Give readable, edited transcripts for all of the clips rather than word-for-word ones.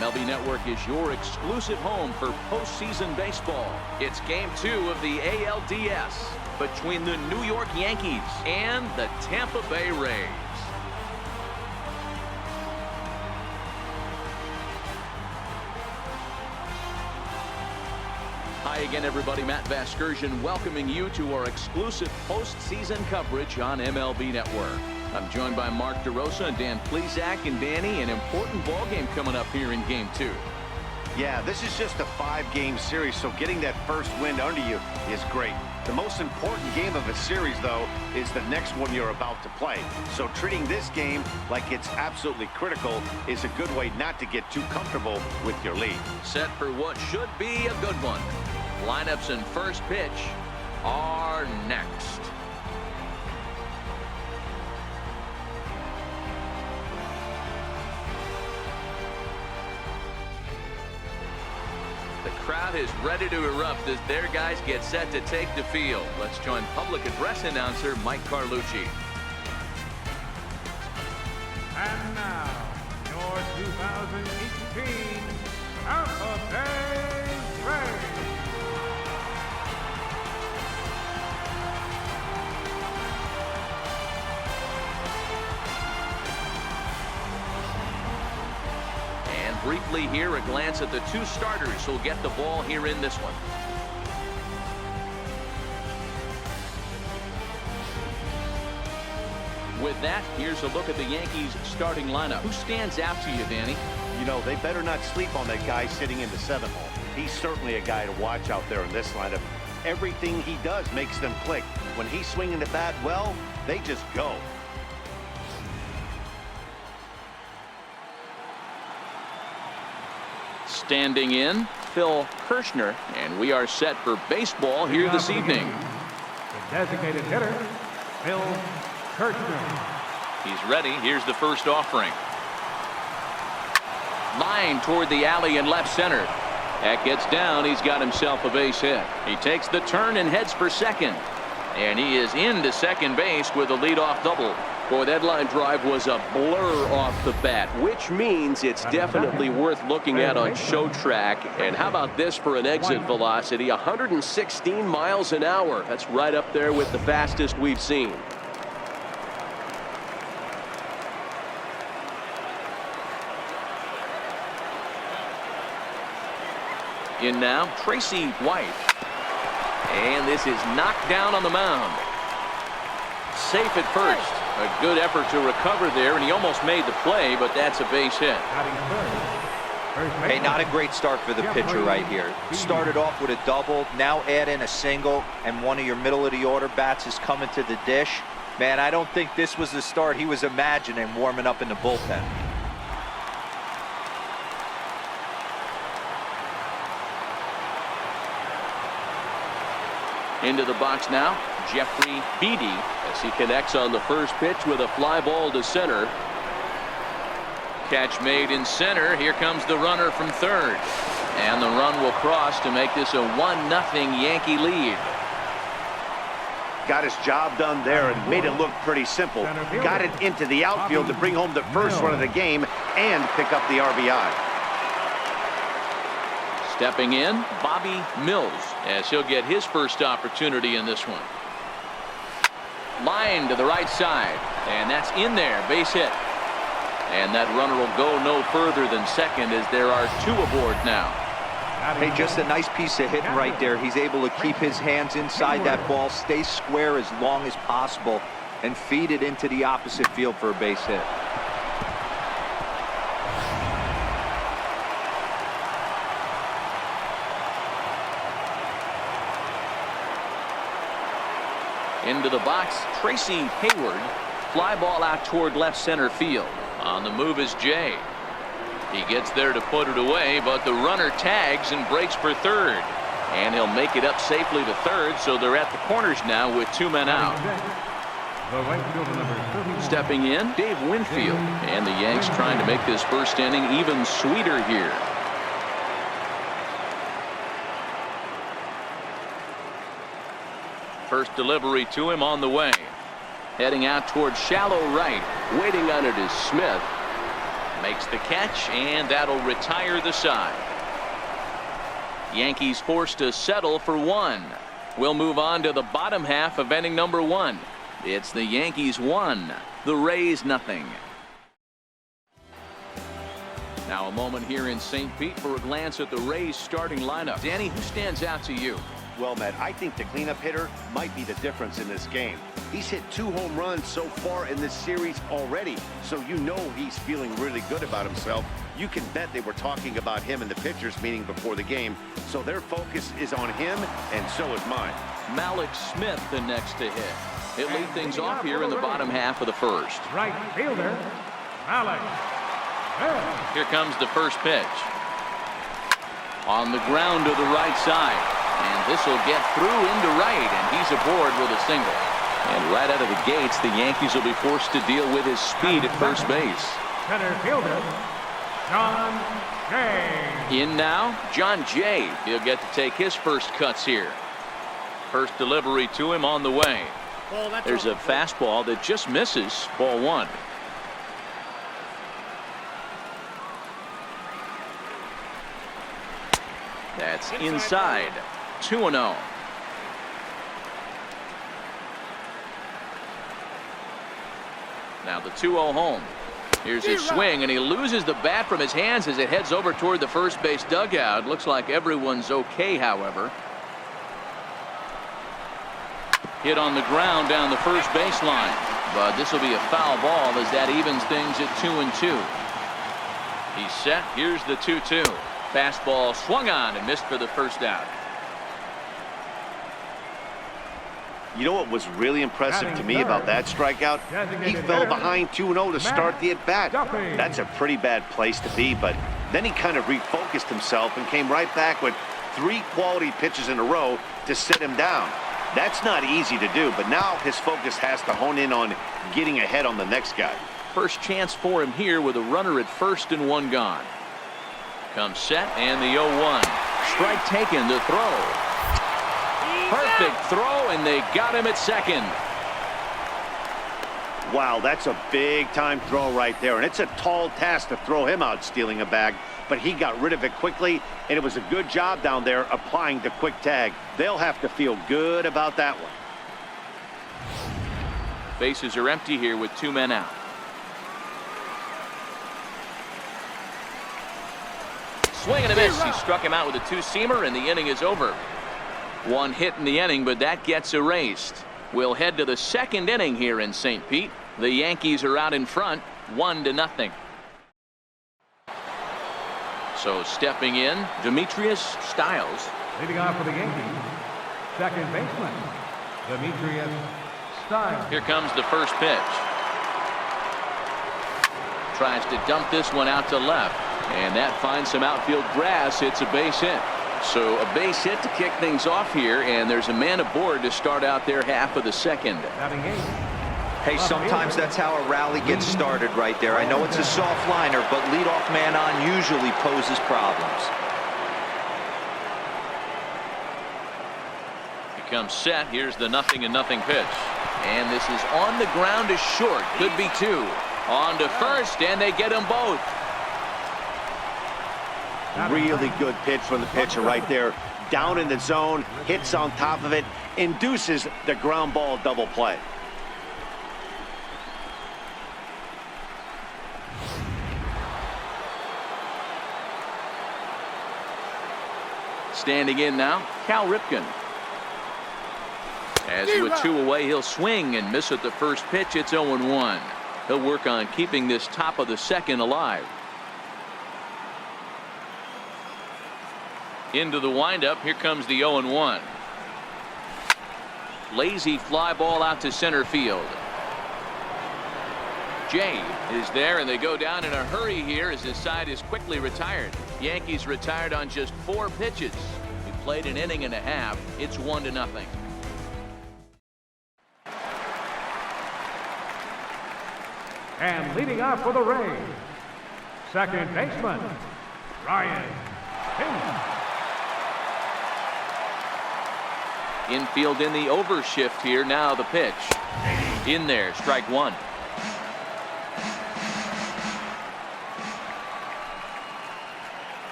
MLB Network is your exclusive home for postseason baseball. It's Game 2 of the ALDS between the New York Yankees and the Tampa Bay Rays. Hi again, everybody. Matt Vasgersian welcoming you to our exclusive postseason coverage on MLB Network. I'm joined by Mark DeRosa and Dan Plesac. And Danny, an important ball game coming up here in Game 2. Yeah, this is just a 5-game series, so getting that first win under you is great. The most important game of a series, though, is the next one you're about to play. So treating this game like it's absolutely critical is a good way not to get too comfortable with your lead. Set for what should be a good one. Lineups and first pitch are next. The crowd is ready to erupt as their guys get set to take the field. Let's join public address announcer Mike Carlucci. And now, your 2018 Tampa Bay Rays. Briefly here, a glance at the two starters who'll get the ball here in this one. With that, here's a look at the Yankees starting lineup. Who stands out to you, Danny? You know, they better not sleep on that guy sitting in the 7th hole. He's certainly a guy to watch out there in this lineup. Everything he does makes them click. When he's swinging the bat well, they just go. Standing in, Phil Kirshner, and we are set for baseball here this evening. The designated hitter, Phil Kirshner. He's ready. Here's the first offering. Line toward the alley in left center. That gets down. He's got himself a base hit. He takes the turn and heads for second. And he is into second base with a leadoff double. Boy, that line drive was a blur off the bat, which means it's definitely worth looking at on show track. And how about this for an exit velocity? 116 miles an hour. That's right up there with the fastest we've seen. In now, Tracy White. And this is knocked down on the mound. Safe at first. A good effort to recover there, and he almost made the play, but that's a base hit. Hey, not a great start for the pitcher right here. Started off with a double, now add in a single, and one of your middle-of-the-order bats is coming to the dish. Man, I don't think this was the start he was imagining warming up in the bullpen. Into the box now, Jeffrey Beatty, as he connects on the first pitch with a fly ball to center. Catch made in center. Here comes the runner from third. And the run will cross to make this a 1-0 Yankee lead. Got his job done there and made it look pretty simple. Got it into the outfield to bring home the first run of the game and pick up the RBI. Stepping in, Bobby Mills, as he'll get his first opportunity in this one. Line to the right side, and that's in there, base hit. And that runner will go no further than second as there are two aboard now. Hey, just a nice piece of hitting right there. He's able to keep his hands inside that ball, stay square as long as possible, and feed it into the opposite field for a base hit. Into the box, Tracy Hayward. Fly ball out toward left center field. On the move is Jay. He gets there to put it away, but the runner tags and breaks for third. And he'll make it up safely to third, so they're at the corners now with two men out. Stepping in, Dave Winfield. And the Yanks trying to make this first inning even sweeter here. First delivery to him on the way. Heading out towards shallow right. Waiting on it is Smith. Makes the catch, and that'll retire the side. Yankees forced to settle for one. We'll move on to the bottom half of inning number 1. It's the Yankees 1, the Rays nothing. Now a moment here in St. Pete for a glance at the Rays starting lineup. Danny, who stands out to you? Well, Matt, I think the cleanup hitter might be the difference in this game. He's hit 2 home runs so far in this series already, so you know he's feeling really good about himself. You can bet they were talking about him in the pitchers meeting before the game, so their focus is on him, and so is mine. Malik Smith the next to hit. He'll lead things off here in the bottom half of the first. Right fielder, Malik. Here comes the first pitch. On the ground to the right side. And this will get through into right, and he's aboard with a single. And right out of the gates, the Yankees will be forced to deal with his speed at first base. Center fielder, John Jay. In now, John Jay. He'll get to take his first cuts here. First delivery to him on the way. There's a fastball that just misses. Ball 1. That's inside. 2-0. Now the 2-0 home. Here's his swing, and he loses the bat from his hands as it heads over toward the first base dugout. Looks like everyone's okay, however. Hit on the ground down the first baseline, but this will be a foul ball as that evens things at 2-2. He's set. Here's the 2-2. Fastball swung on and missed for the first out. You know what was really impressive to me about that strikeout? He fell behind 2-0 to start the at-bat. That's a pretty bad place to be, but then he kind of refocused himself and came right back with 3 quality pitches in a row to sit him down. That's not easy to do, but now his focus has to hone in on getting ahead on the next guy. First chance for him here with a runner at first and 1 gone. Comes set, and the 0-1. Strike taken, the throw. Perfect throw, and they got him at second. Wow, that's a big-time throw right there, and it's a tall task to throw him out stealing a bag, but he got rid of it quickly, and it was a good job down there applying the quick tag. They'll have to feel good about that one. Bases are empty here with 2 men out. Swing and a miss. He struck him out with a 2-seamer, and the inning is over. 1 hit in the inning, but that gets erased. We'll head to the second inning here in St. Pete. The Yankees are out in front, 1-0. So stepping in, Demetrius Styles. Leading off for the Yankees, second baseman, Demetrius Styles. Here comes the first pitch. Tries to dump this one out to left, and that finds some outfield grass. It's a base hit. So a base hit to kick things off here, and there's a man aboard to start out their half of the second. Hey, sometimes that's how a rally gets started right there. I know it's a soft liner, but leadoff man on usually poses problems. He comes set. Here's the 0-0 pitch. And this is on the ground to short. Could be 2. On to first, and they get them both. Really good pitch from the pitcher right there. Down in the zone, hits on top of it, induces the ground ball double play. Standing in now, Cal Ripken. As with 2 away, he'll swing and miss at the first pitch. It's 0-1. He'll work on keeping this top of the second alive. Into the windup. Here comes the 0-1. Lazy fly ball out to center field. Jay is there, and they go down in a hurry here as his side is quickly retired. Yankees retired on just 4 pitches. He played an inning and a half. It's 1-0. And leading off for the Rays, second baseman, Ryan King. Infield in the overshift here. Now the pitch. In there, strike 1.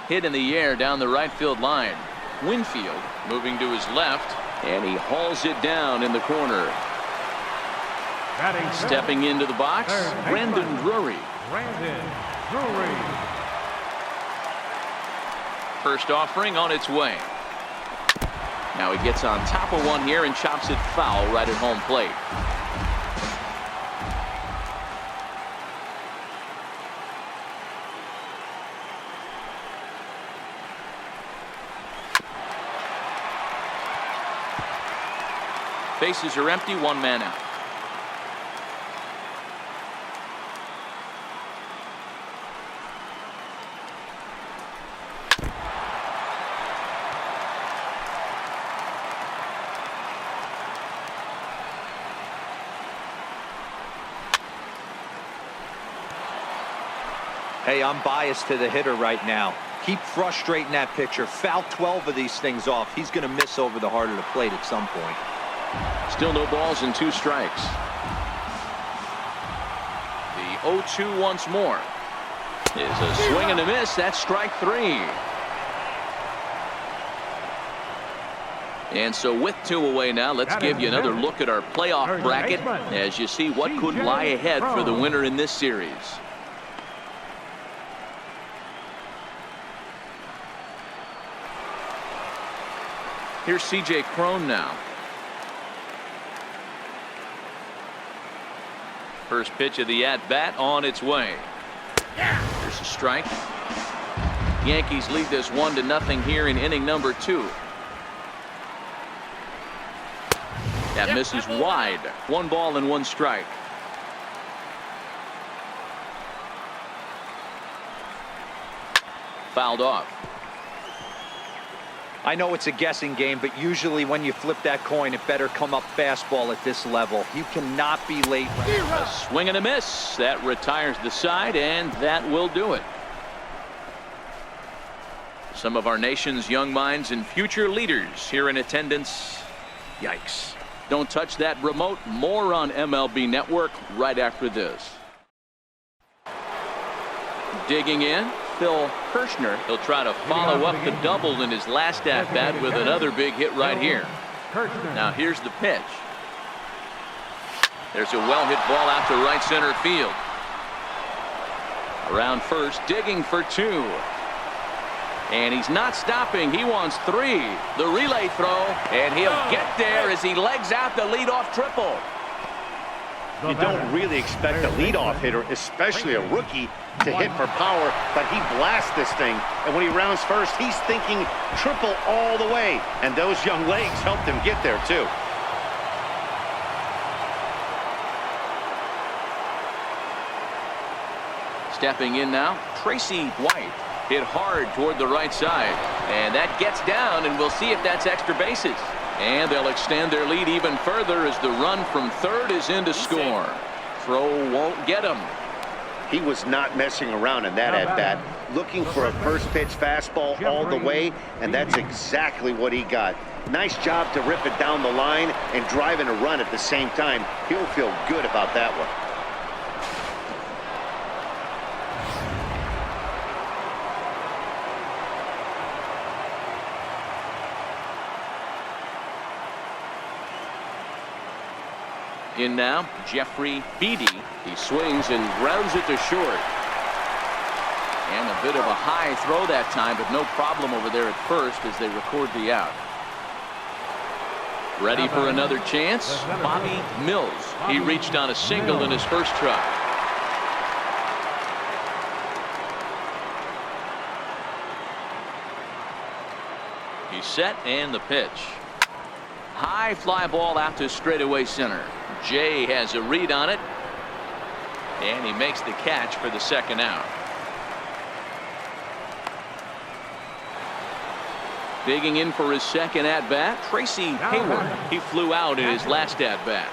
Hit in the air down the right field line. Winfield moving to his left, and he hauls it down in the corner. Stepping into the box, Brandon Drury. First offering on its way. Now he gets on top of one here and chops it foul right at home plate. Bases are empty, one man out. Hey, I'm biased to the hitter right now. Keep frustrating that pitcher. Foul 12 of these things off. He's going to miss over the heart of the plate at some point. Still no balls and 2 strikes. The 0-2 once more. Is a swing and a miss. That's strike 3. And so with 2 away now, let's give you another look at our playoff bracket as you see what could lie ahead for the winner in this series. Here's C.J. Cron now. First pitch of the at-bat on its way. There's a strike. Yankees lead this 1-0 here in inning number 2. That misses wide. 1 ball and 1 strike. Fouled off. I know it's a guessing game, but usually when you flip that coin, it better come up fastball at this level. You cannot be late. A swing and a miss. That retires the side, and that will do it. Some of our nation's young minds and future leaders here in attendance. Yikes. Don't touch that remote. More on MLB Network right after this. Digging in, Phil Kirshner. He'll try to follow up the double in his last at-bat with another big hit right here. Now here's the pitch. There's a well-hit ball out to right center field. Around first, digging for 2. And he's not stopping. He wants 3. The relay throw, and he'll get there as he legs out the leadoff triple. You don't really expect a leadoff hitter, especially a rookie, to hit for power, but he blasts this thing. And when he rounds first, he's thinking triple all the way. And those young legs helped him get there, too. Stepping in now, Tracy White. Hit hard toward the right side. And that gets down, and we'll see if that's extra bases. And they'll extend their lead even further as the run from third is in to score. Throw won't get him. He was not messing around in that at-bat, looking for a first-pitch fastball all the way, and that's exactly what he got. Nice job to rip it down the line and drive in a run at the same time. He'll feel good about that one. In now, Jeffrey Beatty. He swings and grounds it to short. And a bit of a high throw that time, but no problem over there at first as they record the out. Ready for another chance? Bobby Mills. He reached on a single in his first try. He's set and the pitch. High fly ball out to straightaway center. Jay has a read on it, and he makes the catch for the second out. Digging in for his second at-bat, Tracy Hayward. He flew out in his last at-bat.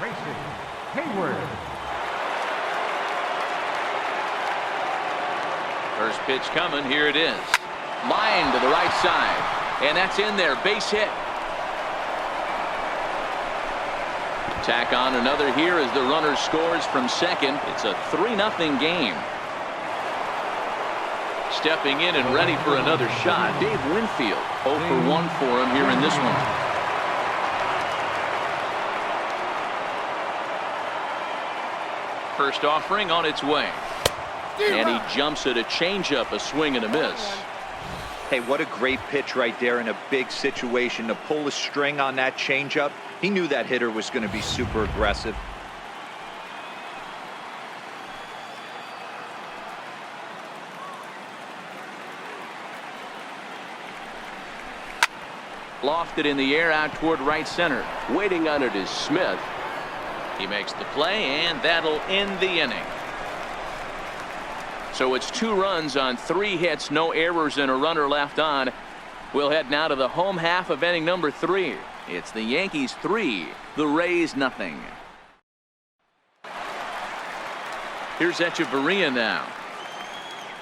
First pitch coming, here it is. Line to the right side, and that's in there, base hit. Tack on another here as the runner scores from second. It's a 3-0 game. stepping in and ready for another shot. Dave Winfield, 0 for 1 for him here in this one. First offering on its way. And he jumps at a changeup, a swing and a miss. Hey, what a great pitch right there in a big situation to pull a string on that changeup. He knew that hitter was going to be super aggressive. Lofted in the air out toward right center. Waiting on it is Smith. He makes the play, and that'll end the inning. So it's 2 runs on 3 hits, no errors, and a runner left on. We'll head now to the home half of inning number 3. It's the Yankees 3, the Rays nothing. Here's Echeverria now.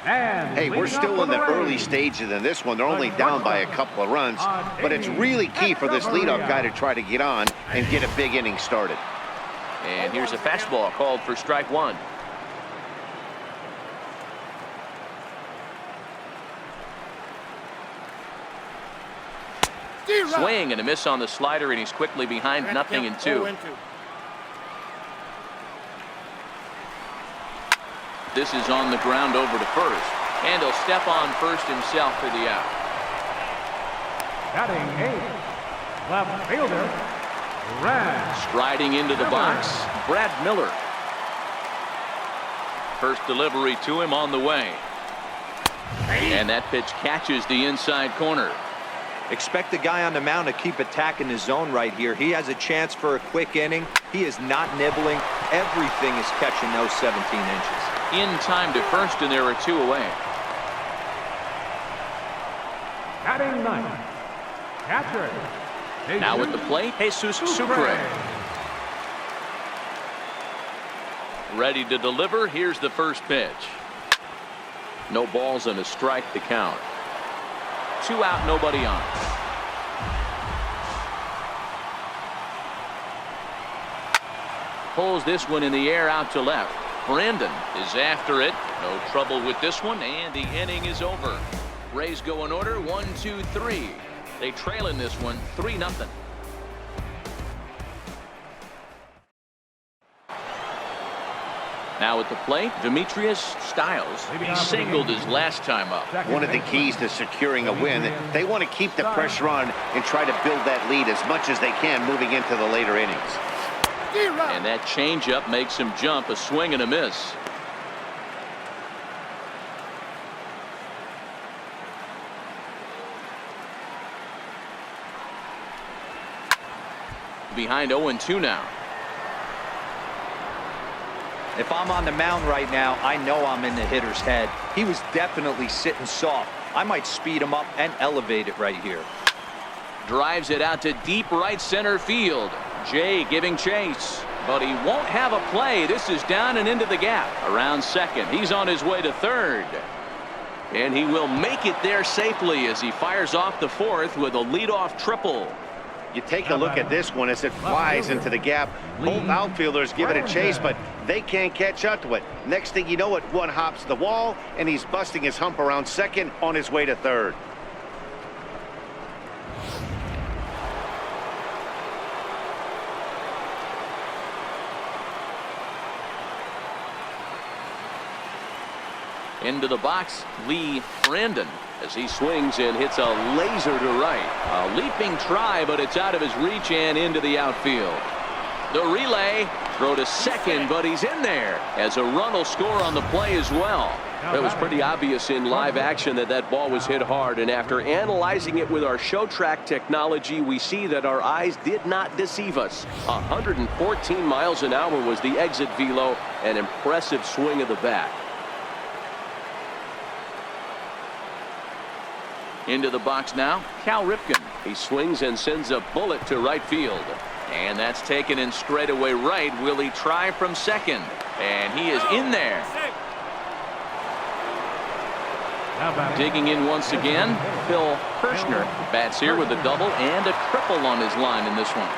And hey, we're still in the early stages in this one. They're only down by a couple of runs, but it's really key for this leadoff guy to try to get on and get a big inning started. And here's a fastball called for strike 1. Swing and a miss on the slider, and he's quickly behind 0-2. This is on the ground over to first, and he'll step on first himself for the out. Batting 8th, left fielder, Brad. Striding into the box, Brad Miller. First delivery to him on the way. And that pitch catches the inside corner. Expect the guy on the mound to keep attacking the zone right here. He has a chance for a quick inning. He is not nibbling. Everything is catching those 17 inches. In time to first, and there are 2 away. Batting 9th, catcher. Now at the plate, Jesus Sucre. Ready to deliver. Here's the first pitch. No balls and a strike to count. 2 out, nobody on. Pulls this one in the air out to left. Brandon is after it. No trouble with this one, and the inning is over. Rays go in order, 1, 2, 3. They trail in this one, 3-0. Now at the plate, Demetrius Stiles. He singled his last time up. One of the keys to securing a win, they want to keep the pressure on and try to build that lead as much as they can moving into the later innings. And that changeup makes him jump, a swing and a miss. Behind 0-2 now. If I'm on the mound right now, I know I'm in the hitter's head. He was definitely sitting soft. I might speed him up and elevate it right here. Drives it out to deep right center field. Jay giving chase, but he won't have a play. This is down and into the gap. Around second. He's on his way to third. And he will make it there safely as he fires off the 4th with a leadoff triple. You take a look at this one as it flies into the gap. Both outfielders give it a chase, but they can't catch up to it. Next thing you know it, one hops the wall, and he's busting his hump around second on his way to third. Into the box, Lee Brandon, as he swings and hits a laser to right. A leaping try, but it's out of his reach and into the outfield. The relay, throw to second, but he's in there as a run will score on the play as well. It was pretty obvious in live action that that ball was hit hard, and after analyzing it with our show track technology, we see that our eyes did not deceive us. 114 miles an hour was the exit velo, an impressive swing of the bat. Into the box now, Cal Ripken. He swings and sends a bullet to right field. And that's taken in straightaway right. Will he try from second? And he is in there. Digging in once again, Phil Kirshner bats here with a double and a triple on his line in this one.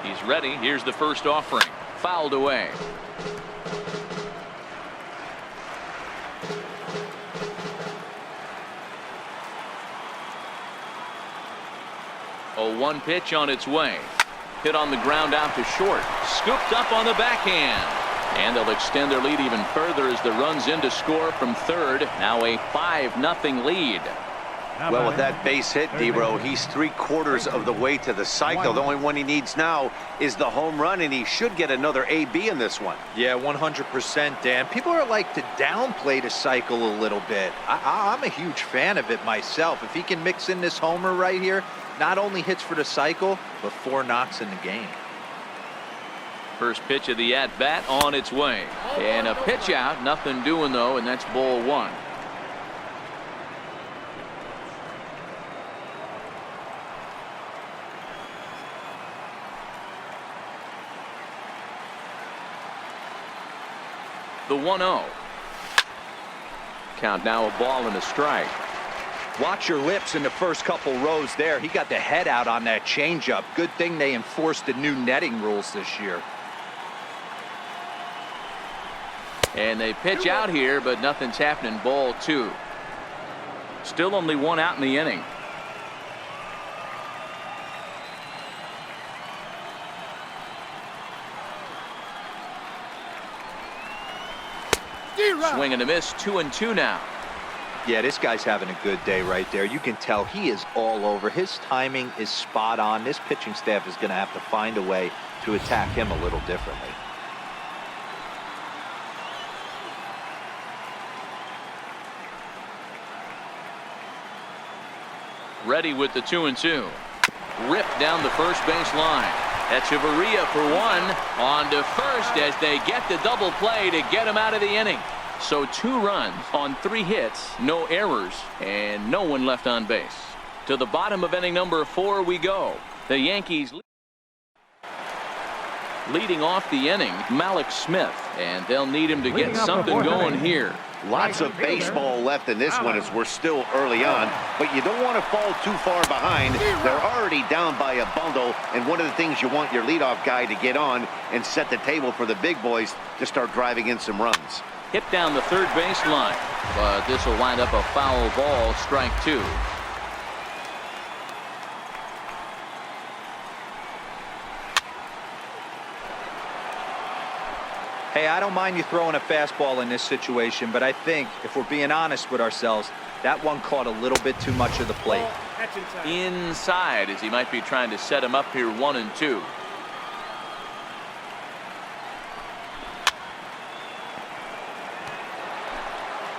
He's ready. Here's the first offering. fouled away. A 1 pitch on its way. Hit on the ground out to short. Scooped up on the backhand. And they'll extend their lead even further as the runs in to score from third. Now a 5-0 lead. Well, with that base hit, D-Row, he's 3/4 of the way to the cycle. The only one he needs now is the home run, and he should get another AB in this one. Yeah, 100%, Dan. People are like to downplay the cycle a little bit. I'm a huge fan of it myself. If he can mix in this homer right here, not only hits for the cycle, but 4 knocks in the game. First pitch of the at-bat on its way. And a pitch out. Nothing doing, though, and that's ball 1. The 1-0. Count now, a ball and a strike. Watch your lips in the first couple rows there. He got the head out on that changeup. Good thing they enforced the new netting rules this year. And they pitch out here, but nothing's happening. Ball 2. Still only 1 out in the inning. Swing and a miss. 2-2 now. Yeah, this guy's having a good day right there. You can tell he is all over. His timing is spot on. This pitching staff is going to have to find a way to attack him a little differently. Ready with the 2-2. Ripped down the first base line. Echeverria for 1 on to first as they get the double play to get him out of the inning. So 2 runs on 3 hits, no errors, and no one left on base. To the bottom of inning number 4 we go. The Yankees leading off the inning, Malik Smith, and they'll need him to get something going here. Lots of baseball left in this one as we're still early on, but you don't want to fall too far behind. They're already down by a bundle, and one of the things you want your leadoff guy to get on and set the table for the big boys to start driving in some runs. Hit down the third base line, but this will wind up a foul ball, strike 2. Hey, I don't mind you throwing a fastball in this situation, but I think if we're being honest with ourselves, that one caught a little bit too much of the plate. Inside, as he might be trying to set him up here 1-2.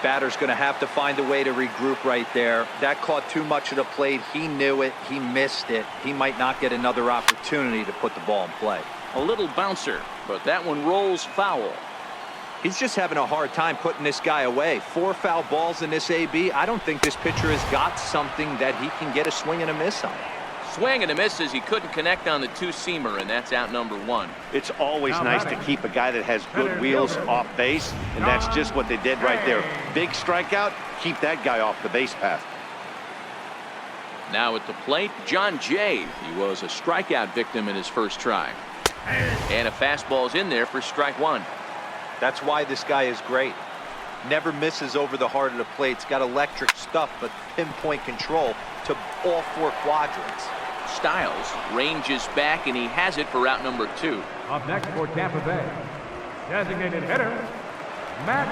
Batter's going to have to find a way to regroup right there. That caught too much of the plate. He knew it. He missed it. He might not get another opportunity to put the ball in play. A little bouncer, but that one rolls foul. He's just having a hard time putting this guy away. 4 foul balls in this AB. I don't think this pitcher has got something that he can get a swing and a miss on. Swing and a miss as he couldn't connect on the 2-seamer, and that's out number 1. It's always nice to keep a guy that has good wheels off base, and that's just what they did right there. Big strikeout, keep that guy off the base path. Now at the plate, John Jay. He was a strikeout victim in his first try. And a fastball's in there for strike 1. That's why this guy is great. Never misses over the heart of the plate. He's got electric stuff, but pinpoint control to all 4 quadrants. Styles ranges back, and he has it for out number 2. Up next for Tampa Bay, designated hitter, Matt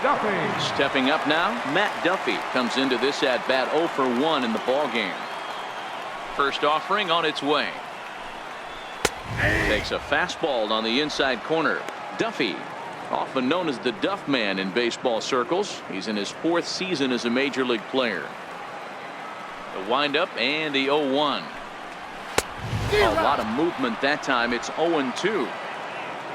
Duffy. Stepping up now, Matt Duffy comes into this at-bat 0 for 1 in the ballgame. First offering on its way. Takes a fastball on the inside corner. Duffy, often known as the Duff Man in baseball circles. He's in his 4th season as a major league player. The windup and the 0-1. A lot of movement that time. It's 0-2.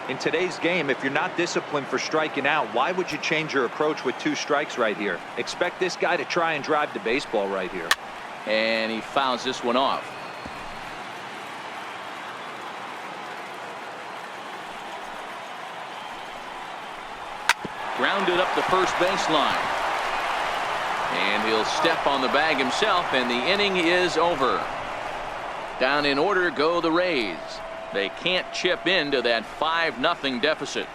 In today's game, if you're not disciplined for striking out, why would you change your approach with 2 strikes right here? Expect this guy to try and drive the baseball right here. And he fouls this one off. Grounded up the first baseline. And he'll step on the bag himself, and the inning is over. Down in order go the Rays. They can't chip into that 5-0 deficit.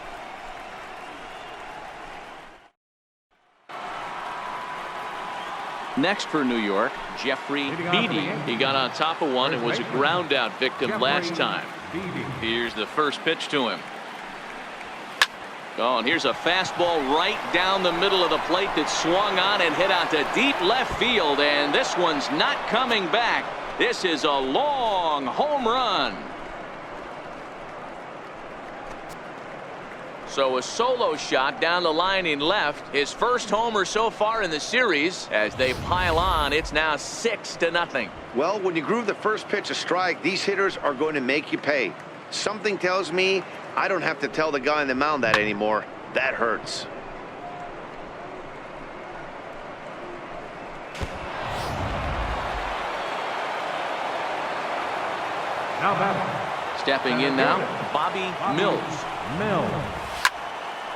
Next for New York, Jeffrey Beatty. He got on top of one and was a ground out victim last time. Here's the first pitch to him. Oh, and here's a fastball right down the middle of the plate that swung on and hit out to deep left field, and this one's not coming back. This is a long home run. So a solo shot down the line in left. His first homer so far in the series. As they pile on, it's now 6-0. Well, when you groove the first pitch a strike, these hitters are going to make you pay. Something tells me I don't have to tell the guy on the mound that anymore. That hurts. Now batting. Stepping in now, Bobby Mills.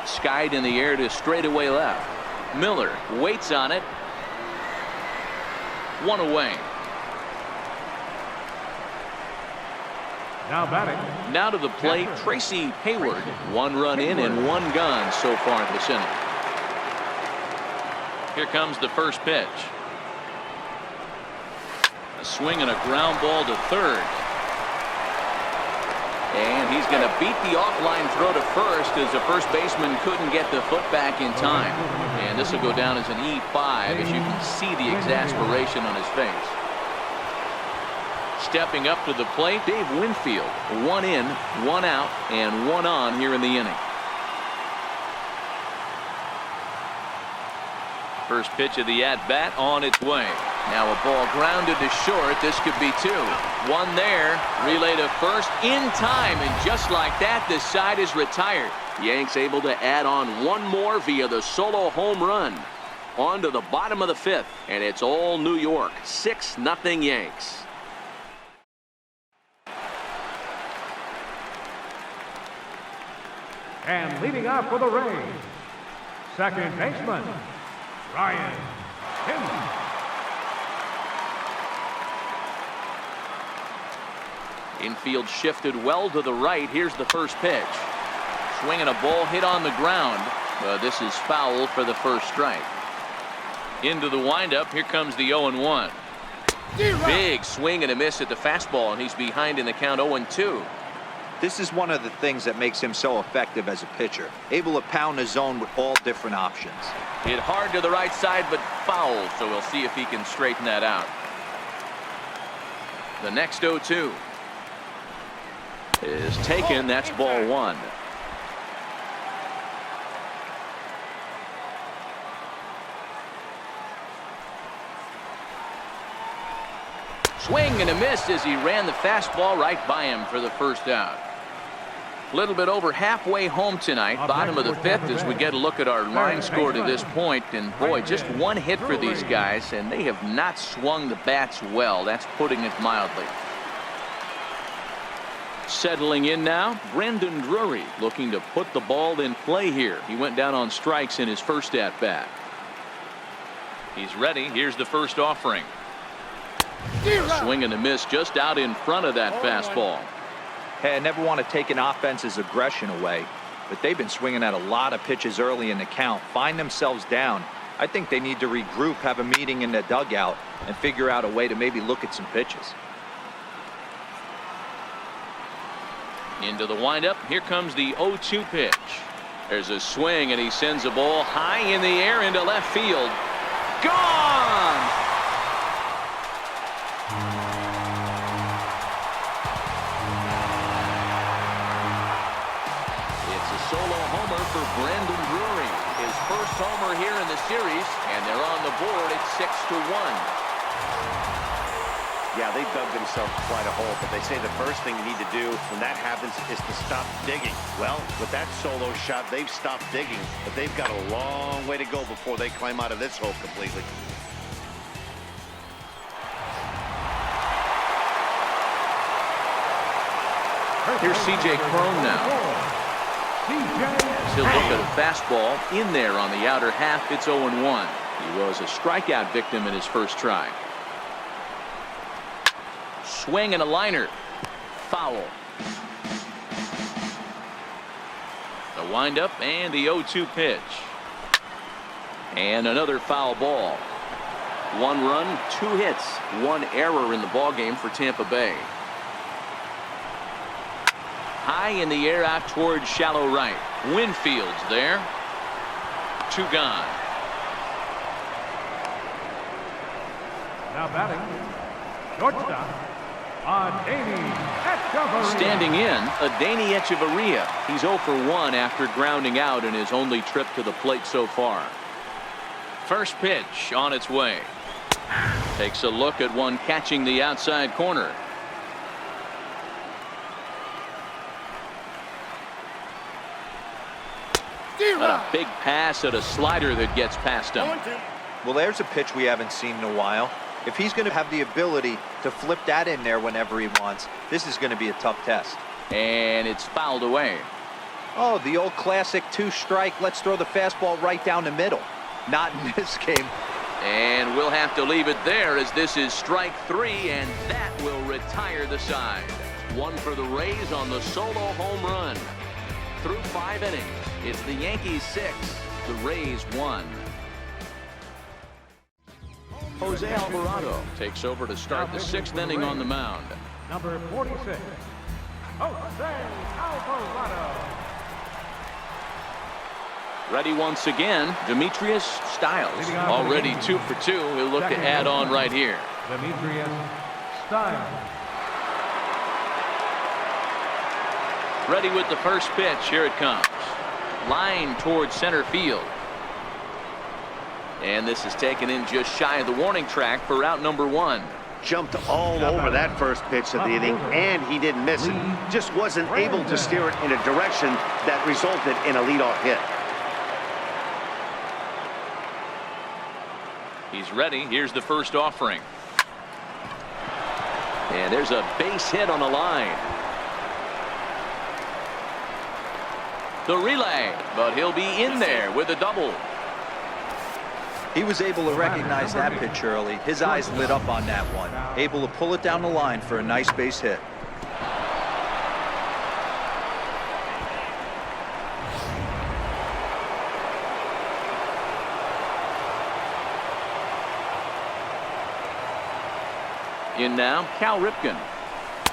Skied in the air to straightaway left. Miller waits on it. One away. Now batting. Now to the plate, Tracy Hayward. 1 run in and 1 gone so far this inning. Here comes the first pitch. A swing and a ground ball to third. And he's going to beat the offline throw to first as the first baseman couldn't get the foot back in time. And this will go down as an E5 as you can see the exasperation on his face. Stepping up to the plate, Dave Winfield. 1 in, 1 out, and 1 on here in the inning. First pitch of the at-bat on its way. Now a ball grounded to short. This could be 2. 1 there. Relay to first in time. And just like that, this side is retired. Yanks able to add on 1 more via the solo home run. On to the bottom of the 5th. And it's all New York. 6-0 Yanks. And leading off for the Rays, second baseman, Ryan Hill. Infield shifted well to the right. Here's the first pitch. Swinging a ball hit on the ground. This is foul for the first strike. Into the windup. Here comes the 0-1. Big swing and a miss at the fastball, and he's behind in the count 0-2. This is one of the things that makes him so effective as a pitcher. Able to pound the zone with all different options. Hit hard to the right side, but foul, so we'll see if he can straighten that out. The next 0-2 is taken. That's ball 1. Swing and a miss as he ran the fastball right by him for the first out. A little bit over halfway home tonight, bottom of the 5th, as we get a look at our line score to this point. And boy, just 1 hit for these guys, and they have not swung the bats well. That's putting it mildly. Settling in now, Brandon Drury looking to put the ball in play here. He went down on strikes in his first at bat. He's ready. Here's the first offering. A swing and a miss just out in front of that fastball. Hey, I never want to take an offense's aggression away, but they've been swinging at a lot of pitches early in the count, find themselves down. I think they need to regroup, have a meeting in the dugout, and figure out a way to maybe look at some pitches. Into the windup. Here comes the 0-2 pitch. There's a swing, and he sends a ball high in the air into left field. Gone! Solo homer for Brandon Drury. His first homer here in the series, and they're on the board at 6-1. Yeah, they dug themselves quite a hole, but they say the first thing you need to do when that happens is to stop digging. Well, with that solo shot, they've stopped digging, but they've got a long way to go before they climb out of this hole completely. Here's C.J. Cron now. He'll look at a fastball in there on the outer half. It's 0-1. He was a strikeout victim in his first try. Swing and a liner. Foul. The windup and the 0-2 pitch. And another foul ball. 1 run, 2 hits, 1 error in the ballgame for Tampa Bay. High in the air out towards shallow right. Winfield's there. 2 gone. Now batting, shortstop, Adeiny Echeverria. Standing in, Adeiny Echeverria. He's 0 for 1 after grounding out in his only trip to the plate so far. First pitch on its way. Takes a look at one catching the outside corner. And a big pass at a slider that gets past him. Well, there's a pitch we haven't seen in a while. If he's going to have the ability to flip that in there whenever he wants, this is going to be a tough test. And it's fouled away. Oh, the old classic 2-strike. Let's throw the fastball right down the middle. Not in this game. And we'll have to leave it there as this is strike 3, and that will retire the side. 1 for the Rays on the solo home run. Through 5 innings, it's the Yankees 6, the Rays 1. Jose Alvarado takes over to start the 6th inning on the mound. Number 46, Jose Alvarado. Ready once again, Demetrius Styles. Already 2 for 2. He'll look to add on right here. Demetrius Styles. Ready with the first pitch. Here it comes. Line towards center field. And this is taken in just shy of the warning track for out number 1. Jumped all over that first pitch of the inning, and he didn't miss it. Just wasn't able to steer it in a direction that resulted in a leadoff hit. He's ready. Here's the first offering. And there's a base hit on the line. The relay, but he'll be in there with a double. He was able to recognize that pitch early. His eyes lit up on that one. Able to pull it down the line for a nice base hit. In now, Cal Ripken.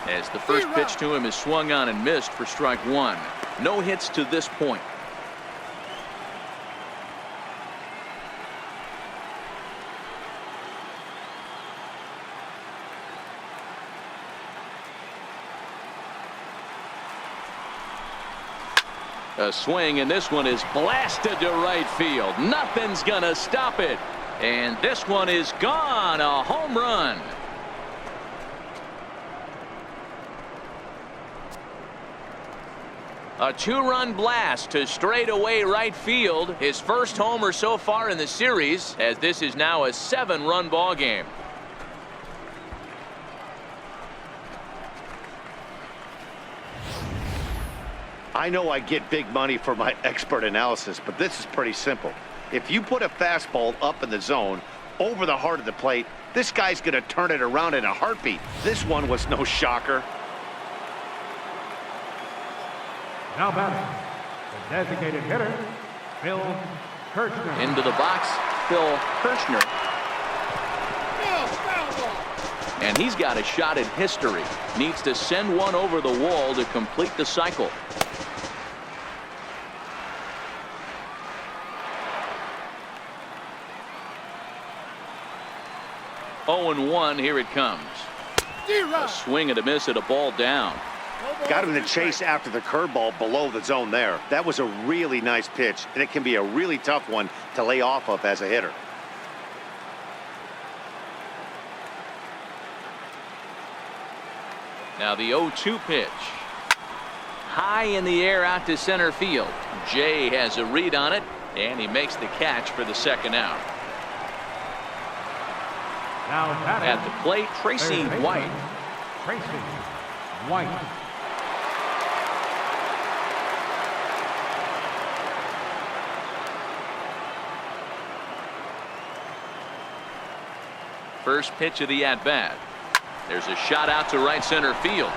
As the first pitch to him is swung on and missed for strike 1. No hits to this point. A swing, and this one is blasted to right field. Nothing's gonna stop it. And this one is gone. A home run. A 2-run blast to straightaway right field. His first homer so far in the series, as this is now a 7-run ball game. I know I get big money for my expert analysis, but this is pretty simple. If you put a fastball up in the zone over the heart of the plate, this guy's going to turn it around in a heartbeat. This one was no shocker. Now batting, the designated hitter, Phil Kirchner. Into the box, Phil Kirchner. And he's got a shot at history. Needs to send one over the wall to complete the cycle. Oh, 1, here it comes. A swing and a miss at a ball down. Got him to chase after the curveball below the zone there. That was a really nice pitch, and it can be a really tough one to lay off of as a hitter. Now the 0-2 pitch. High in the air out to center field. Jay has a read on it, and he makes the catch for the second out. Now at the plate, Tracy White. Tracy White. First pitch of the at-bat. There's a shot out to right center field.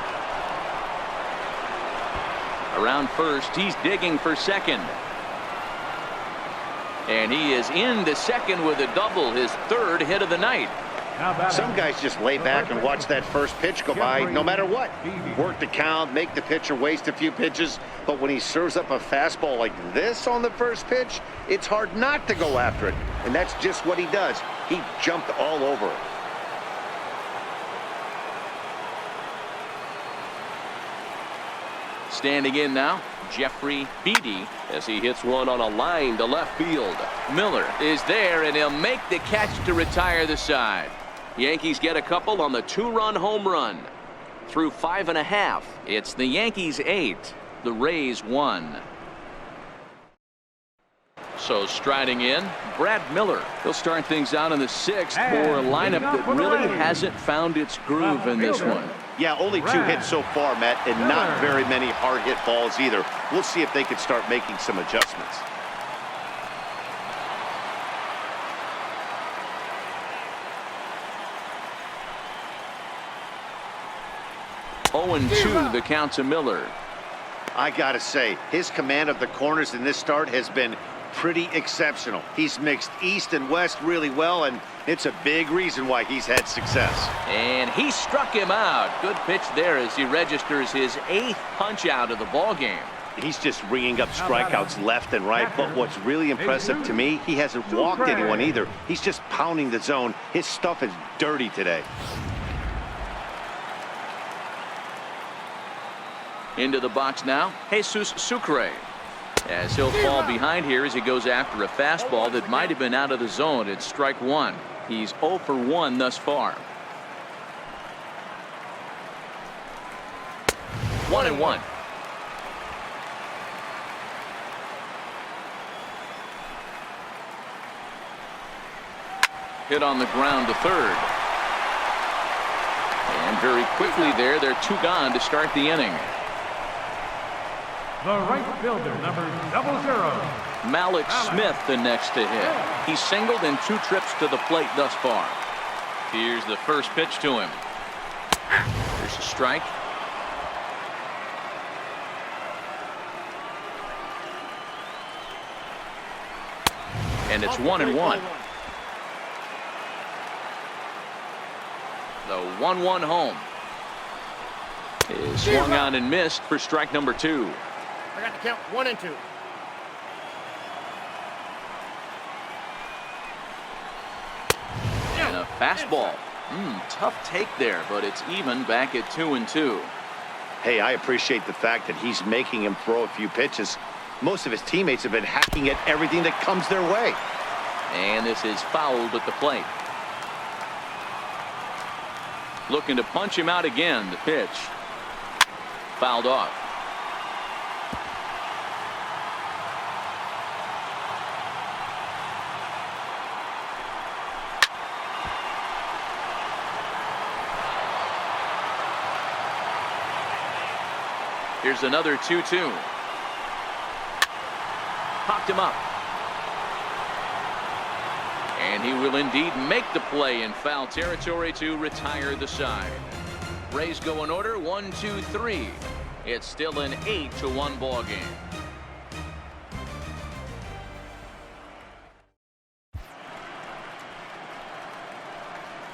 Around first, he's digging for second. And he is into second with a double, his third hit of the night. Some guys just lay back and watch that first pitch go by no matter what. Work the count, make the pitcher waste a few pitches. But when he serves up a fastball like this on the first pitch, it's hard not to go after it. And that's just what he does. He jumped all over it. Standing in now, Jeffrey Beatty, as he hits one on a line to left field. Miller is there, and he'll make the catch to retire the side. Yankees get a couple on the 2-run home run. Through 5.5, it's the Yankees 8, the Rays 1. So striding in, Brad Miller. He'll start things out in the 6th for a lineup that really hasn't found its groove in this one. Yeah, only 2 hits so far, Matt, and not very many hard hit balls either. We'll see if they can start making some adjustments. And 2 the count to Miller. I gotta say, his command of the corners in this start has been pretty exceptional. He's mixed east and west really well, and it's a big reason why he's had success. And he struck him out. Good pitch there as he registers his 8th punch out of the ball game. He's just ringing up strikeouts left and right, but what's really impressive to me, he hasn't walked anyone either. He's just pounding the zone. His stuff is dirty today. Into the box now, Jesus Sucre. As he'll fall behind here as he goes after a fastball that might have been out of the zone. It's strike 1. He's 0 for 1 thus far. 1-1. Hit on the ground to third. And very quickly there, they're 2 gone to start the inning. The right fielder, number 00. Malik Smith the next to hit. He's singled in 2 trips to the plate thus far. Here's the first pitch to him. There's a strike. And it's 1-1. The 1-1 home is swung on and missed for strike number 2. I got to count 1 and 2. And a fastball. Tough take there, but it's even back at 2-2. Hey, I appreciate the fact that he's making him throw a few pitches. Most of his teammates have been hacking at everything that comes their way. And this is fouled at the plate. Looking to punch him out again. The pitch. Fouled off. Here's another 2-2. Popped him up. And he will indeed make the play in foul territory to retire the side. Rays go in order, 1, 2, 3. It's still an 8-1 ball game.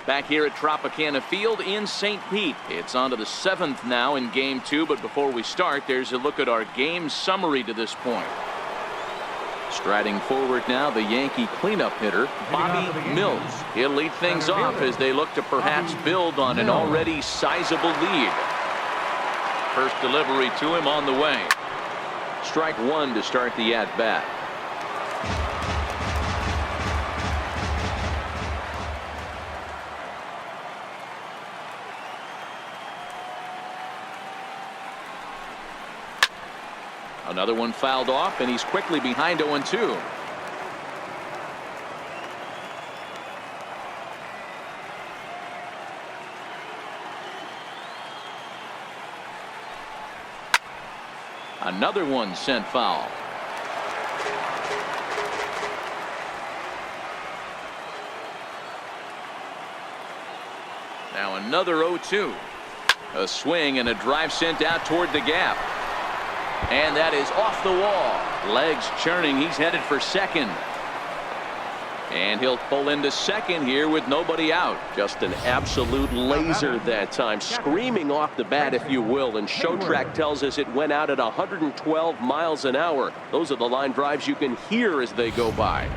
Back here at Tropicana Field in St. Pete. It's on to the 7th now in Game 2, but before we start, there's a look at our game summary to this point. Striding forward now, the Yankee cleanup hitter, Bobby Mills. He'll lead things off as they look to perhaps build on an already sizable lead. First delivery to him on the way. Strike 1 to start the at-bat. Another one fouled off, and he's quickly behind 0-2. Another one sent foul. Now another 0-2. A swing and a drive sent out toward the gap. And that is off the wall. Legs churning. He's headed for second. And he'll pull into second here with nobody out. Just an absolute laser that time, screaming off the bat, if you will. And ShowTrack tells us it went out at 112 miles an hour. Those are the line drives you can hear as they go by.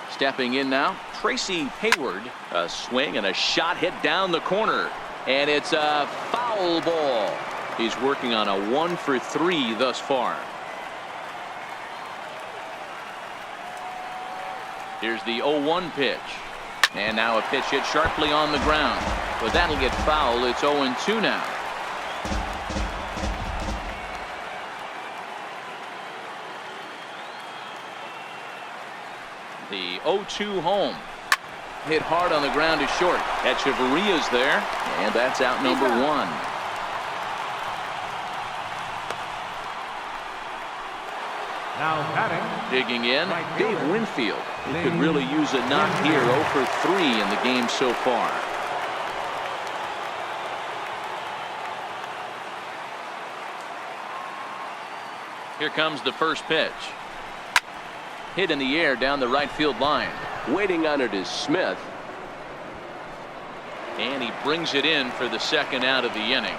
Stepping in now, Tracy Hayward. A swing and a shot hit down the corner. And it's a foul ball. He's working on a 1-for-3 thus far. Here's the 0-1 pitch. And now a pitch hit sharply on the ground. But that'll get foul. It's 0-2 now. The 0-2 home. Hit hard on the ground to short. Echeverria's there, and that's out number one. Now batting. Digging in, Right Dave fielder. Winfield. He could really use a knock here. 0-for-3 in the game so far. Here comes the first pitch. Hit in the air down the right field line. Waiting on it is Smith. And he brings it in for the second out of the inning.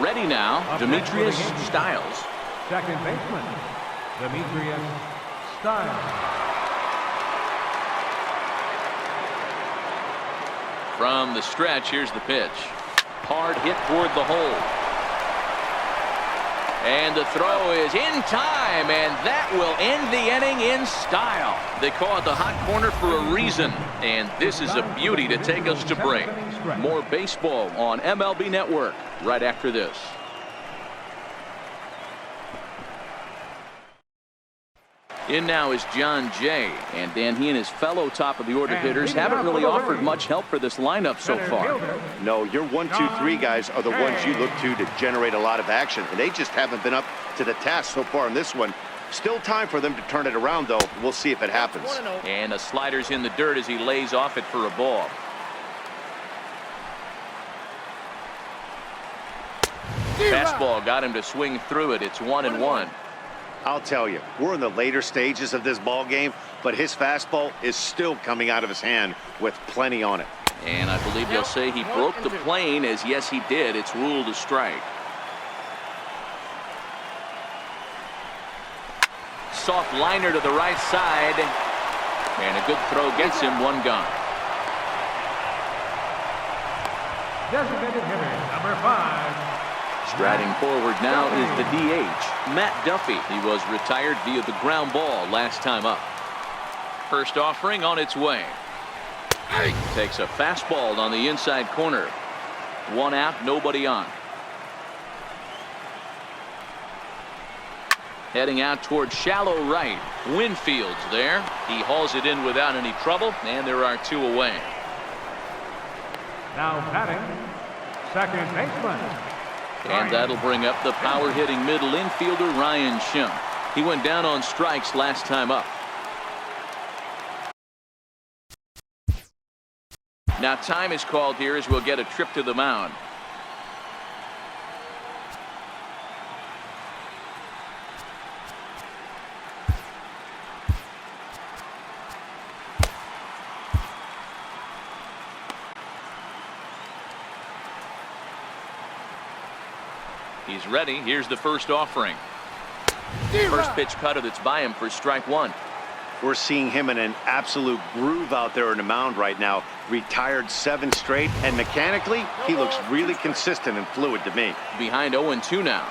Ready now, Up next for the Demetrius Yankees. Stiles. Second baseman, Demetrius Stiles. From the stretch, here's the pitch. Hard hit toward the hole. And the throw is in time, and that will end the inning in style. They call it the hot corner for a reason, and this is a beauty to take us to break. More baseball on MLB Network right after this. In now is John Jay, and Dan, he and his fellow top of the order hitters haven't really offered much help for this lineup so far. No, your 1, 2, 3 guys are the ones you look to generate a lot of action, and they just haven't been up to the task so far in this one. Still time for them to turn it around, though. We'll see if it happens. And the slider's in the dirt as he lays off it for a ball. Fastball got him to swing through it. It's 1-1. I'll tell you, we're in the later stages of this ball game, but his fastball is still coming out of his hand with plenty on it. And I believe they'll say he broke the plane, as yes he did. It's ruled a strike. Soft liner to the right side, and a good throw gets him one gone. Designated hitter, number 5. Striding forward now is the DH, Matt Duffy. He was retired via the ground ball last time up. First offering on its way. Takes a fastball on the inside corner. One out, nobody on. Heading out toward shallow right. Winfield's there. He hauls it in without any trouble, and there are two away. Now batting, second baseman. And that'll bring up the power-hitting middle infielder Ryan Schimm. He went down on strikes last time up. Now time is called here as we'll get a trip to the mound. He's ready. Here's the first offering. First pitch cutter that's by him for strike one. We're seeing him in an absolute groove out there in the mound right now. Retired 7 straight, and mechanically, he looks really consistent and fluid to me. Behind 0-2 now.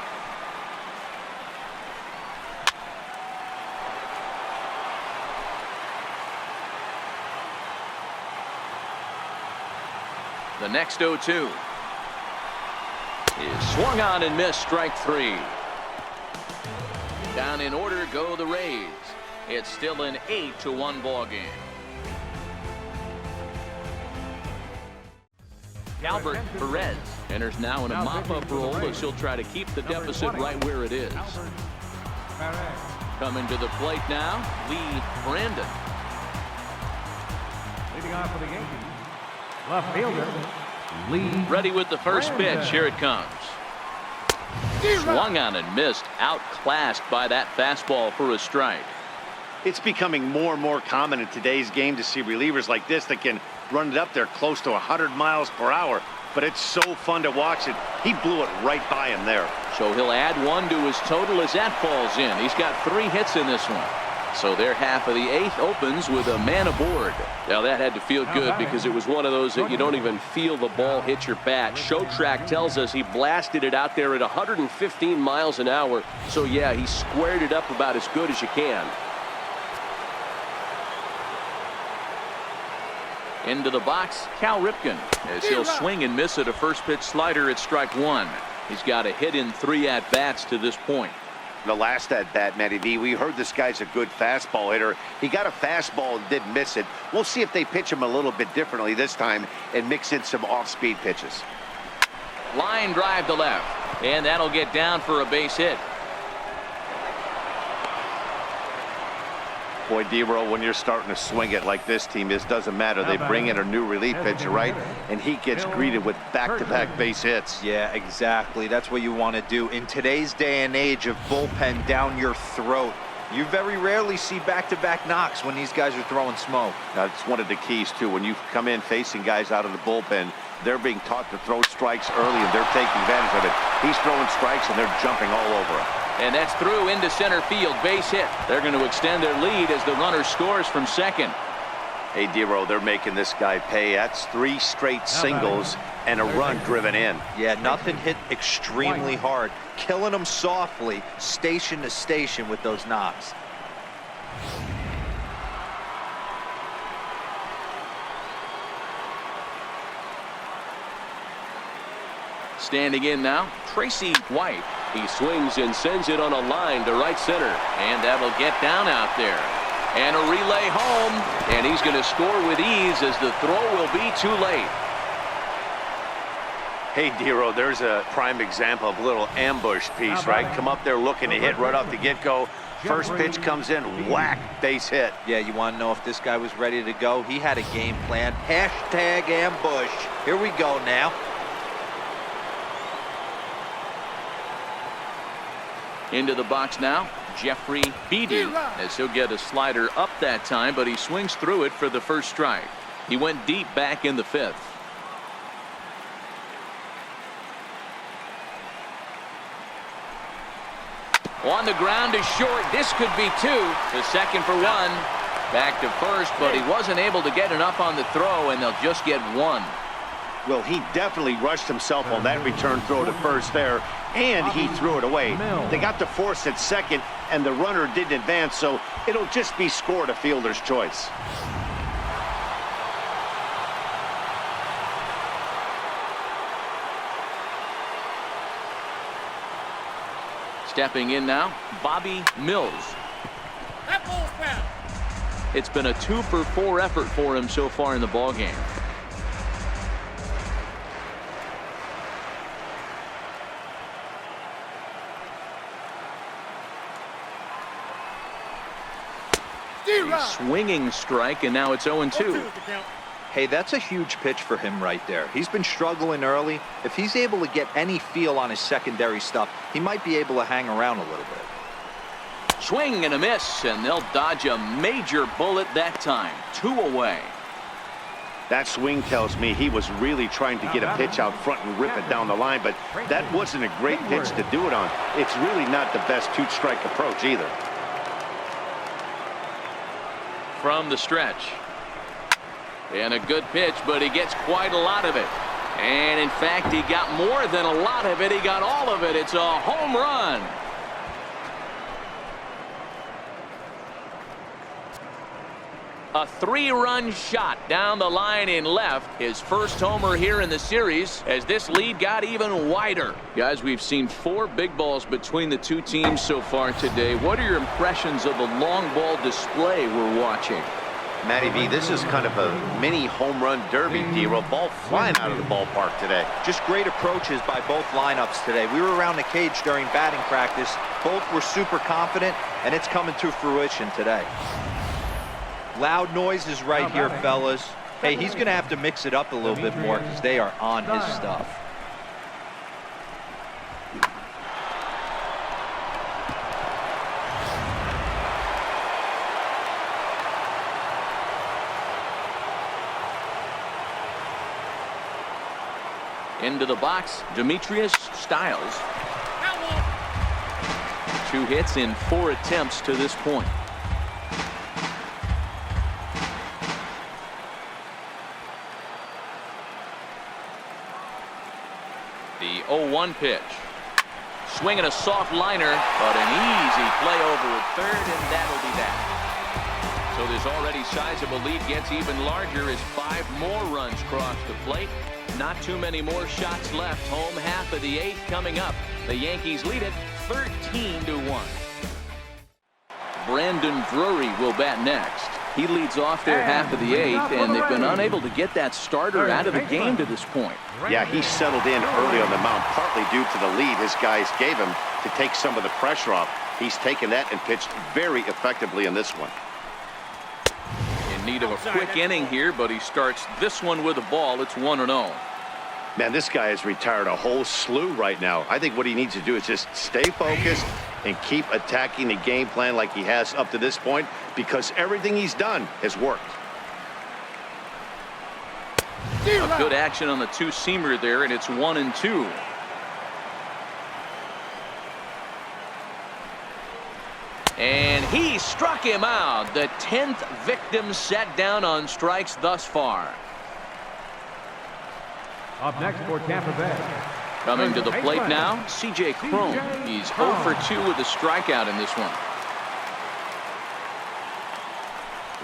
The next 0-2 is swung on and missed, strike 3. Down in order go the Rays. It's still an 8-1 ball game. Albert Perez enters now in a mop-up role as he'll try to keep the deficit right where it is. Perez. Coming to the plate now, Lee Brandon. Leading off for the Yankees, left fielder, Lee. Ready with the first pitch. Here it comes. Swung on and missed. Outclassed by that fastball for a strike. It's becoming more and more common in today's game to see relievers like this that can run it up there close to 100 miles per hour. But it's so fun to watch it. He blew it right by him there. So he'll add one to his total as that falls in. He's got 3 hits in this one. So their half of the 8th opens with a man aboard. Now that had to feel good because it was one of those that you don't even feel the ball hit your bat. Show track tells us he blasted it out there at 115 miles an hour. So yeah, he squared it up about as good as you can. Into the box, Cal Ripken, as he'll swing and miss at a first pitch slider at strike 1. He's got a hit in 3 at-bats to this point. The last at-bat, Matty V, we heard this guy's a good fastball hitter. He got a fastball and didn't miss it. We'll see if they pitch him a little bit differently this time and mix in some off-speed pitches. Line drive to left, and that'll get down for a base hit. Boy, D-Roll, when you're starting to swing it like this team is, doesn't matter. They bring in a new relief pitcher, right? And he gets greeted with back-to-back base hits. Yeah, exactly. That's what you want to do. In today's day and age of bullpen down your throat, you very rarely see back-to-back knocks when these guys are throwing smoke. That's one of the keys, too. When you come in facing guys out of the bullpen, they're being taught to throw strikes early, and they're taking advantage of it. He's throwing strikes, and they're jumping all over him. And that's through into center field, base hit. They're going to extend their lead as the runner scores from second. Hey, D-Roll, they're making this guy pay. That's 3 straight singles and a run driven in. Yeah, nothing hit extremely hard. Killing them softly, station to station with those knocks. Standing in now, Tracy White. He swings and sends it on a line to right center. And that'll get down out there. And a relay home. And he's going to score with ease as the throw will be too late. Hey, D-Roll, there's a prime example of a little ambush piece, right? Come up there looking to hit right off the get-go. First pitch comes in, whack, base hit. Yeah, you want to know if this guy was ready to go? He had a game plan. Hashtag ambush. Here we go now. Into the box now, Jeffrey Beede, as he'll get a slider up that time, but he swings through it for the first strike. He went deep back in the 5th. On the ground is short. This could be 2. The second for 1. Back to first, but he wasn't able to get enough on the throw, and they'll just get 1. Well, he definitely rushed himself on that return throw to first there, and he threw it away. They got the force at second, and the runner didn't advance, so it'll just be scored a fielder's choice. Stepping in now, Bobby Mills. That ball's foul. It's been a 2-for-4 effort for him so far in the ballgame. Swinging strike, and now it's 0-2. Hey, that's a huge pitch for him right there. He's been struggling early. If he's able to get any feel on his secondary stuff, he might be able to hang around a little bit. Swing and a miss, and they'll dodge a major bullet that time. 2 away. That swing tells me he was really trying to get a pitch out front and rip it down the line, but that wasn't a great pitch to do it on. It's really not the best 2-strike approach either. From the stretch. And a good pitch, but he gets quite a lot of it. And in fact, he got more than a lot of it. He got all of it. It's a home run. A 3-run shot down the line in left. His first homer here in the series as this lead got even wider. Guys, we've seen 4 big balls between the 2 teams so far today. What are your impressions of the long ball display we're watching? Matty V, this is kind of a mini home run derby, D-Roll. Ball flying out of the ballpark today. Just great approaches by both lineups today. We were around the cage during batting practice. Both were super confident, and it's coming to fruition today. Loud noises right here, fellas. Hey, he's going to have to mix it up a little bit more because they are on his stuff. Into the box, Demetrius Styles. 2 hits in 4 attempts to this point. The 0-1 pitch. Swinging a soft liner, but an easy play over at third, and that'll be that. So this already sizable lead gets even larger as 5 more runs cross the plate. Not too many more shots left. Home half of the 8th coming up. The Yankees lead it 13-1. Brandon Drury will bat next. He leads off their half of the 8th, and they've been unable to get that starter out of the game to this point. Yeah, he settled in early on the mound, partly due to the lead his guys gave him to take some of the pressure off. He's taken that and pitched very effectively in this one. In need of a quick inning here, but he starts this one with a ball. It's 1-0. Man, this guy has retired a whole slew right now. I think what he needs to do is just stay focused and keep attacking the game plan like he has up to this point, because everything he's done has worked. A good action on the 2-seamer there, and it's 1-2. And he struck him out. The 10th victim set down on strikes thus far. Up next for Tampa Bay. Coming to the plate now, C.J. Cron. He's 0 for 2 with a strikeout in this one.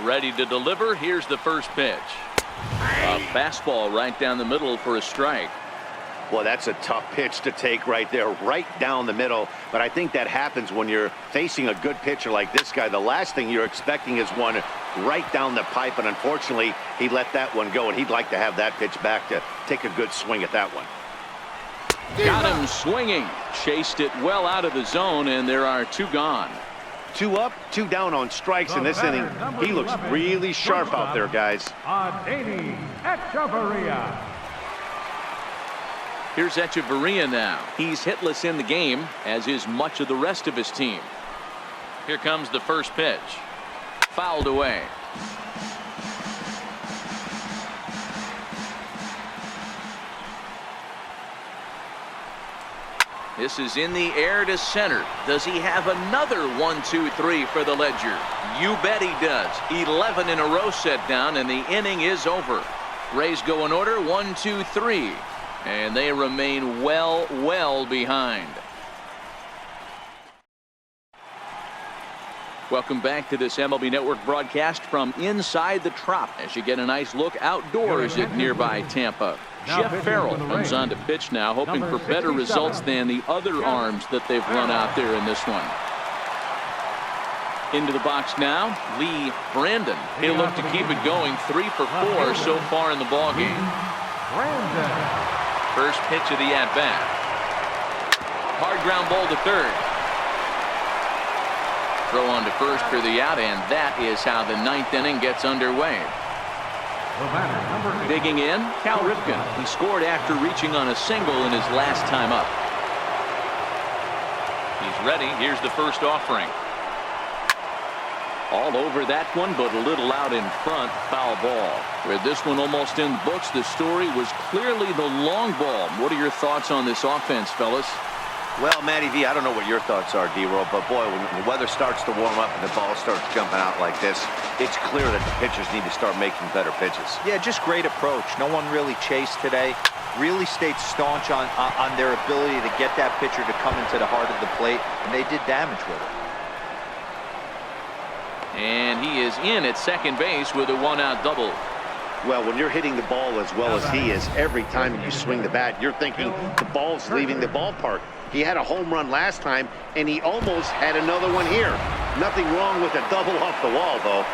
Ready to deliver. Here's the first pitch. A fastball right down the middle for a strike. Well, that's a tough pitch to take right there, right down the middle. But I think that happens when you're facing a good pitcher like this guy. The last thing you're expecting is one right down the pipe, and unfortunately, he let that one go, and he'd like to have that pitch back to take a good swing at that one. Got him swinging. Chased it well out of the zone, and there are 2 gone. 2 up, 2 down on strikes in this inning. He looks really sharp out there, guys. Adeiny Echeverria. Here's Echeverria now. He's hitless in the game, as is much of the rest of his team. Here comes the first pitch. Fouled away. This is in the air to center. Does he have another 1-2-3 for the Ledger? You bet he does. 11 in a row set down, and the inning is over. Rays go in order, 1-2-3. And they remain well behind. Welcome back to this MLB Network broadcast from inside the Trop as you get a nice look outdoors at nearby Tampa. Jeff Farrell comes on to pitch now, hoping for better results than the other arms that they've run out there in this one. Into the box now, Lee Brandon. He'll look to keep it going, 3 for 4 so far in the ballgame. First pitch of the at-bat. Hard ground ball to third. Throw on to first for the out, and that is how the 9th inning gets underway. Digging in, Cal Ripken. He scored after reaching on a single in his last time up. He's ready. Here's the first offering. All over that one, but a little out in front. Foul ball. With this one almost in the books, the story was clearly the long ball. What are your thoughts on this offense, fellas? Well, Matty V, I don't know what your thoughts are, D-Roll, but boy, when the weather starts to warm up and the ball starts jumping out like this, it's clear that the pitchers need to start making better pitches. Yeah, just great approach. No one really chased today. Really stayed staunch on their ability to get that pitcher to come into the heart of the plate, and they did damage with it. And he is in at second base with a 1-out double. Well, when you're hitting the ball as well as he is, every time you swing the bat, you're thinking the ball's leaving the ballpark. He had a home run last time, and he almost had another one here. Nothing wrong with a double off the wall, though.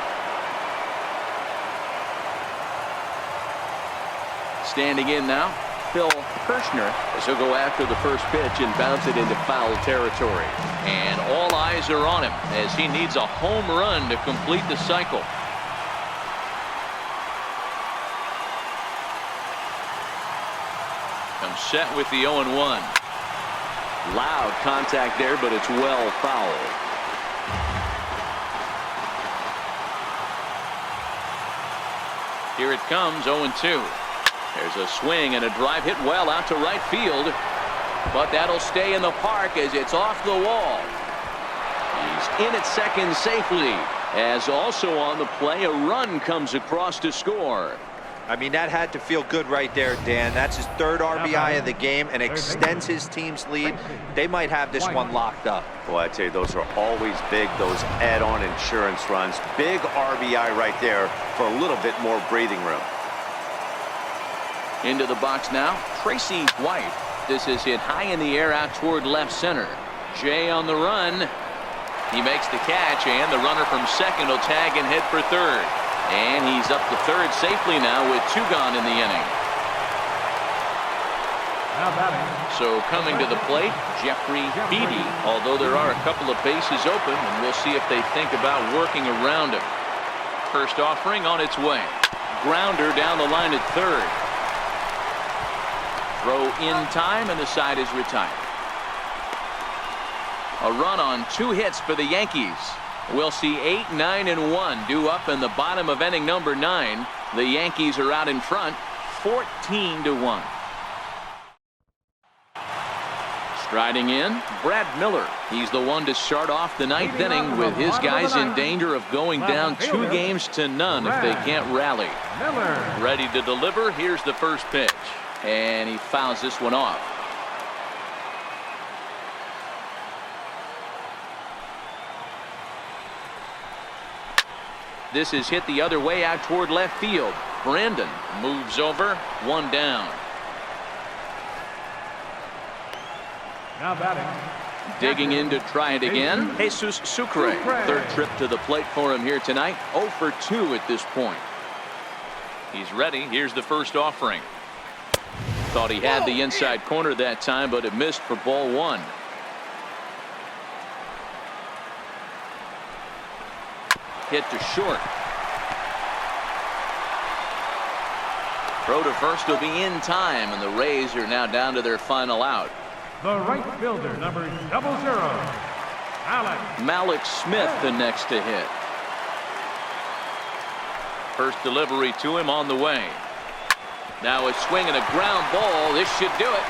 Standing in now, Phil Kirshner, as he'll go after the first pitch and bounce it into foul territory. And all eyes are on him as he needs a home run to complete the cycle. Comes set with the 0-1. Loud contact there, but it's well fouled. Here it comes, 0-2. There's a swing and a drive hit well out to right field, but that'll stay in the park as it's off the wall. He's in at second safely, as also on the play a run comes across to score. I mean, that had to feel good right there, Dan. That's his third RBI of the game and extends his team's lead. They might have this one locked up. Boy, I tell you, those are always big, those add-on insurance runs. Big RBI right there for a little bit more breathing room. Into the box now, Tracy White. This is hit high in the air out toward left center. Jay on the run. He makes the catch, and the runner from second will tag and head for third. And he's up to third safely now with 2 gone in the inning. So coming to the plate, Jeffrey Beatty, although there are a couple of bases open, and we'll see if they think about working around him. First offering on its way. Grounder down the line at third. Throw in time, and the side is retired. A run on 2 hits for the Yankees. We'll see 8, 9, and 1 due up in the bottom of inning number 9. The Yankees are out in front, 14-1. Striding in, Brad Miller. He's the one to start off the 9th inning with his guys in danger of going down 2 games to none if they can't rally. Ready to deliver. Here's the first pitch, and he fouls this one off. This is hit the other way out toward left field. Brandon moves over, 1 down. Now batting. Digging in to try it again, Jesus Sucre. Third trip to the plate for him here tonight. 0 for 2 at this point. He's ready. Here's the first offering. Thought he had the inside corner that time, but it missed for ball 1. Hit to short. Throw to first will be in time, and the Rays are now down to their final out. The right fielder, number 00, Malik Smith, the next to hit. First delivery to him on the way. Now a swing and a ground ball. This should do it.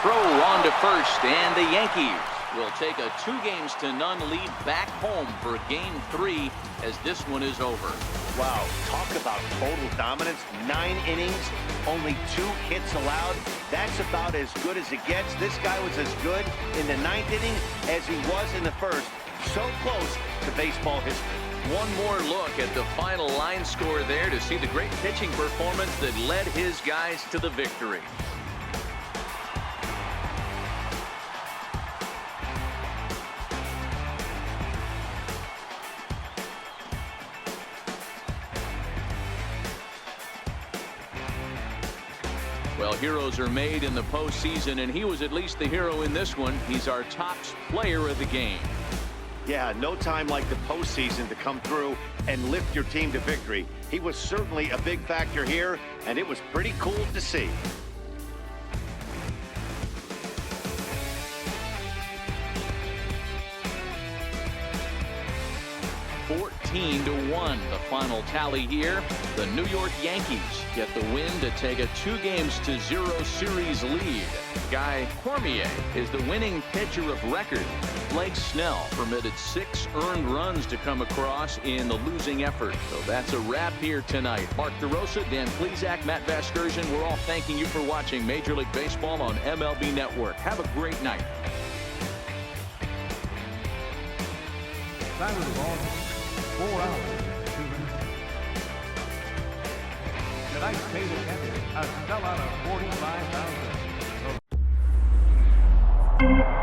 Throw on to first, and the Yankees will take a 2-0 lead back home for game 3 as this one is over. Wow, talk about total dominance. 9 innings, only 2 hits allowed. That's about as good as it gets. This guy was as good in the 9th inning as he was in the first. So close to baseball history. One more look at the final line score there to see the great pitching performance that led his guys to the victory. Well, heroes are made in the postseason, and he was at least the hero in this one. He's our top player of the game. Yeah, no time like the postseason to come through and lift your team to victory. He was certainly a big factor here, and it was pretty cool to see. 14-1, the final tally here. The New York Yankees get the win to take a 2-0 series lead. Guy Cormier is the winning pitcher of record. Blake Snell permitted 6 earned runs to come across in the losing effort. So that's a wrap here tonight. Mark DeRosa, Dan Plesac, Matt Vasgersian, we're all thanking you for watching Major League Baseball on MLB Network. Have a great night. Time of the ball, 4 hours and 2 minutes. Tonight's state attendance, a sellout of 45,000.